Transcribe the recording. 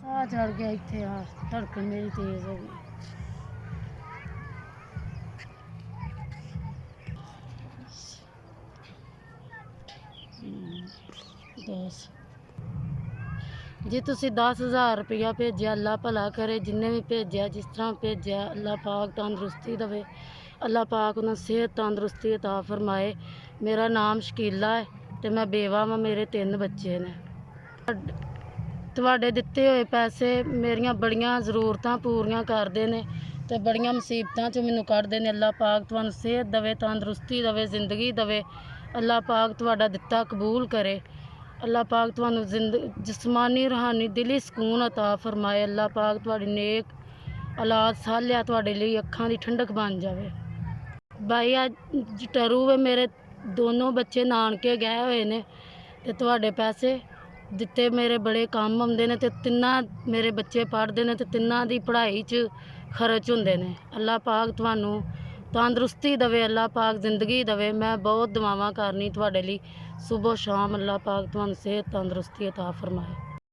ਸਾਹ ਚੜ ਗਿਆ ਇੱਥੇ, ਆ ਧੜਕਣ ਮੇਰੀ ਤੇਜ਼ ਹੋ ਗਈ। ਦਸ ਜੀ ਤੁਸੀਂ 10,000 ਰੁਪਇਆ ਭੇਜਿਆ, ਅੱਲਾ ਭਲਾ ਕਰੇ। ਜਿੰਨੇ ਵੀ ਭੇਜਿਆ, ਜਿਸ ਤਰ੍ਹਾਂ ਭੇਜਿਆ, ਅੱਲਾ ਪਾਕ ਤੰਦਰੁਸਤੀ ਦੇਵੇ। ਅੱਲਾ ਪਾਕ ਨੂੰ ਸਿਹਤ ਤੰਦਰੁਸਤੀ ਅਤਾ ਫਰਮਾਏ। ਮੇਰਾ ਨਾਮ ਸ਼ਕੀਲਾ ਹੈ ਤੇ ਮੈਂ ਬੇਵਾ ਵਾਂ, ਮੇਰੇ 3 ਬੱਚੇ ਨੇ। ਤੁਹਾਡੇ ਦਿੱਤੇ ਹੋਏ ਪੈਸੇ ਮੇਰੀਆਂ ਬੜੀਆਂ ਜ਼ਰੂਰਤਾਂ ਪੂਰੀਆਂ ਕਰਦੇ ਨੇ ਤੇ ਬੜੀਆਂ ਮੁਸੀਬਤਾਂ 'ਚੋਂ ਮੈਨੂੰ ਕੱਢਦੇ ਨੇ। ਅੱਲਾ ਪਾਕ ਤੁਹਾਨੂੰ ਸਿਹਤ ਦੇਵੇ, ਤੰਦਰੁਸਤੀ ਦੇਵੇ, ਜ਼ਿੰਦਗੀ ਦੇਵੇ। ਅੱਲਾ ਪਾਕ ਤੁਹਾਡਾ ਦਿੱਤਾ ਕਬੂਲ ਕਰੇ। ਅੱਲਾ ਪਾਕ ਤੁਹਾਨੂੰ ਜਿਸਮਾਨੀ ਰੂਹਾਨੀ ਦਿਲੀ ਸਕੂਨ ਅਤਾ ਫਰਮਾਏ। ਅੱਲਾ ਪਾਕ ਤੁਹਾਡੀ ਨੇਕ ਔਲਾਦ ਸਾਲਿਆ ਤੁਹਾਡੇ ਲਈ ਅੱਖਾਂ ਦੀ ਠੰਡਕ ਬਣ ਜਾਵੇ। ਬਾਈ ਅੱਜ ਟਰੂ ਵੇ, ਮੇਰੇ ਦੋਨੋਂ ਬੱਚੇ ਨਾਨਕੇ ਗਏ ਹੋਏ ਨੇ ਤੇ ਤੁਹਾਡੇ ਪੈਸੇ ਦਿੱਤੇ ਮੇਰੇ ਬੜੇ ਕੰਮ ਆਉਂਦੇ ਨੇ ਤੇ 3 ਮੇਰੇ ਬੱਚੇ ਪੜ੍ਹਦੇ ਨੇ ਤੇ 3 ਦੀ ਪੜ੍ਹਾਈ 'ਚ ਖਰਚ ਹੁੰਦੇ ਨੇ। ਅੱਲਾ ਪਾਕ ਤੁਹਾਨੂੰ ਤੰਦਰੁਸਤੀ ਦੇਵੇ, ਅੱਲਾ ਪਾਕ ਜ਼ਿੰਦਗੀ ਦੇਵੇ। ਮੈਂ ਬਹੁਤ ਦੁਆਵਾਂ ਕਰਨੀ ਤੁਹਾਡੇ ਲਈ ਸੁਬਹ ਸ਼ਾਮ। ਅੱਲਾ ਪਾਕ ਤੁਹਾਨੂੰ ਸਿਹਤ ਤੰਦਰੁਸਤੀ ਅਤਾ ਫਰਮਾਏ।